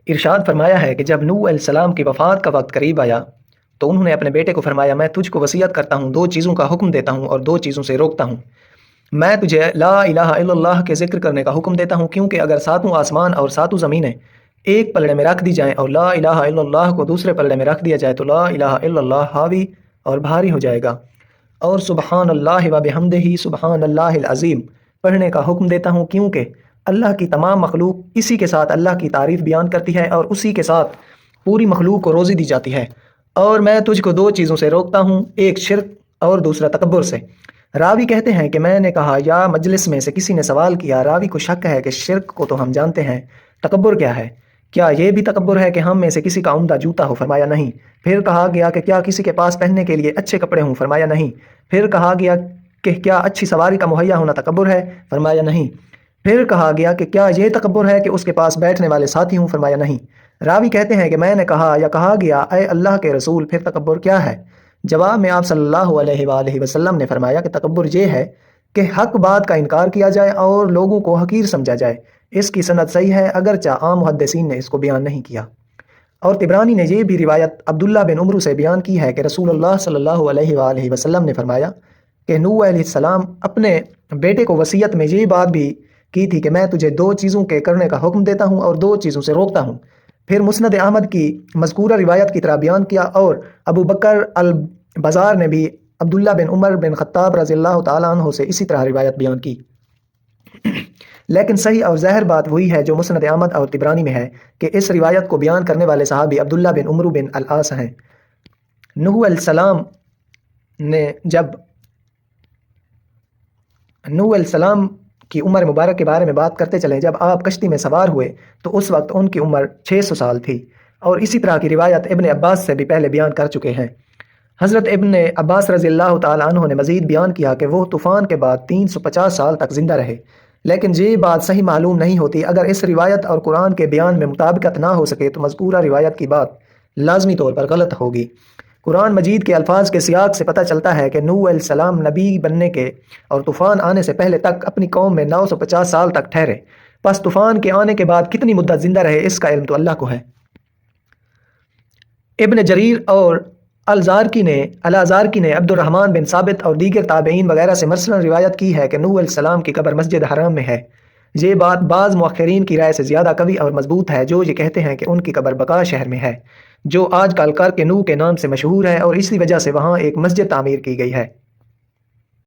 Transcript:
ارشاد فرمایا ہے کہ جب نوح علیہ السلام کی وفات کا وقت قریب آیا تو انہوں نے اپنے بیٹے کو فرمایا میں تجھ کو وصیت کرتا ہوں، دو چیزوں کا حکم دیتا ہوں اور دو چیزوں سے روکتا ہوں۔ میں تجھے لا الہ الا اللہ کے ذکر کرنے کا حکم دیتا ہوں، کیونکہ اگر ساتوں آسمان اور ساتوں زمینیں ایک پلڑے میں رکھ دی جائیں اور لا الہ الا اللہ کو دوسرے پلڑے میں رکھ دیا جائے تو لا الہ الا اللہ حاوی اور بھاری ہو جائے گا۔ اور سبحان اللہ و بحمدہ سبحان اللہ العظیم پڑھنے کا حکم دیتا ہوں، کیونکہ اللہ کی تمام مخلوق اسی کے ساتھ اللہ کی تعریف بیان کرتی ہے اور اسی کے ساتھ پوری مخلوق کو روزی دی جاتی ہے۔ اور میں تجھ کو دو چیزوں سے روکتا ہوں، ایک شرک اور دوسرا تکبر سے۔ راوی کہتے ہیں کہ میں نے کہا یا مجلس میں سے کسی نے سوال کیا، راوی کو شک ہے کہ شرک کو تو ہم جانتے ہیں، تکبر کیا ہے؟ کیا یہ بھی تکبر ہے کہ ہم میں سے کسی کا عمدہ جوتا ہو؟ فرمایا نہیں۔ پھر کہا گیا کہ کیا کسی کے پاس پہننے کے لیے اچھے کپڑے ہوں؟ فرمایا نہیں۔ پھر کہا گیا کہ کیا اچھی سواری کا مہیا ہونا تکبر ہے؟ فرمایا نہیں۔ پھر کہا گیا کہ کیا یہ تکبر ہے کہ اس کے پاس بیٹھنے والے ساتھی ہوں؟ فرمایا نہیں۔ راوی کہتے ہیں کہ میں نے کہا یا کہا گیا اے اللہ کے رسول پھر تکبر کیا ہے؟ جواب میں آپ صلی اللہ علیہ وآلہ وسلم نے فرمایا کہ تکبر یہ ہے کہ حق بات کا انکار کیا جائے اور لوگوں کو حقیر سمجھا جائے۔ اس کی سند صحیح ہے، اگرچہ عام محدثین نے اس کو بیان نہیں کیا۔ اور طبرانی نے یہ بھی روایت عبداللہ بن عمرو سے بیان کی ہے کہ رسول اللہ صلی اللہ علیہ وآلہ وسلم نے فرمایا کہ نوح علیہ السلام اپنے بیٹے کو وصیت میں یہ بات بھی کی تھی کہ میں تجھے دو چیزوں کے کرنے کا حکم دیتا ہوں اور دو چیزوں سے روکتا ہوں۔ پھر مسند احمد کی مذکورہ روایت کی طرح بیان کیا، اور ابو بکر البزار نے بھی عبداللہ بن عمر بن خطاب رضی اللہ تعالیٰ عنہ سے اسی طرح روایت بیان کی۔ لیکن صحیح اور ظاہر بات وہی ہے جو مسند احمد اور طبرانی میں ہے کہ اس روایت کو بیان کرنے والے صحابی عبداللہ بن عمرو بن العاص ہیں۔ نوح علیہ السلام کی عمر مبارک کے بارے میں بات کرتے چلیں، جب آپ کشتی میں سوار ہوئے تو اس وقت ان کی عمر 600 سال تھی، اور اسی طرح کی روایت ابن عباس سے بھی پہلے بیان کر چکے ہیں۔ حضرت ابن عباس رضی اللہ تعالیٰ عنہ نے مزید بیان کیا کہ وہ طوفان کے بعد 350 سال تک زندہ رہے، لیکن یہ بات صحیح معلوم نہیں ہوتی۔ اگر اس روایت اور قرآن کے بیان میں مطابقت نہ ہو سکے تو مذکورہ روایت کی بات لازمی طور پر غلط ہوگی۔ قرآن مجید کے الفاظ کے سیاق سے پتہ چلتا ہے کہ نوح علیہ السلام نبی بننے کے اور طوفان آنے سے پہلے تک اپنی قوم میں 950 سال تک ٹھہرے، پس طوفان کے آنے کے بعد کتنی مدت زندہ رہے اس کا علم تو اللہ کو ہے۔ ابن جریر اور الزارکی نے عبد الرحمن بن ثابت اور دیگر تابعین وغیرہ سے مرسلاً روایت کی ہے کہ نوح علیہ السلام کی قبر مسجد حرام میں ہے۔ یہ بات بعض مؤخرین کی رائے سے زیادہ قوی اور مضبوط ہے، جو یہ کہتے ہیں کہ ان کی قبر بقا شہر میں ہے، جو آج کل کر کے نوح کے نام سے مشہور ہے، اور اسی وجہ سے وہاں ایک مسجد تعمیر کی گئی ہے۔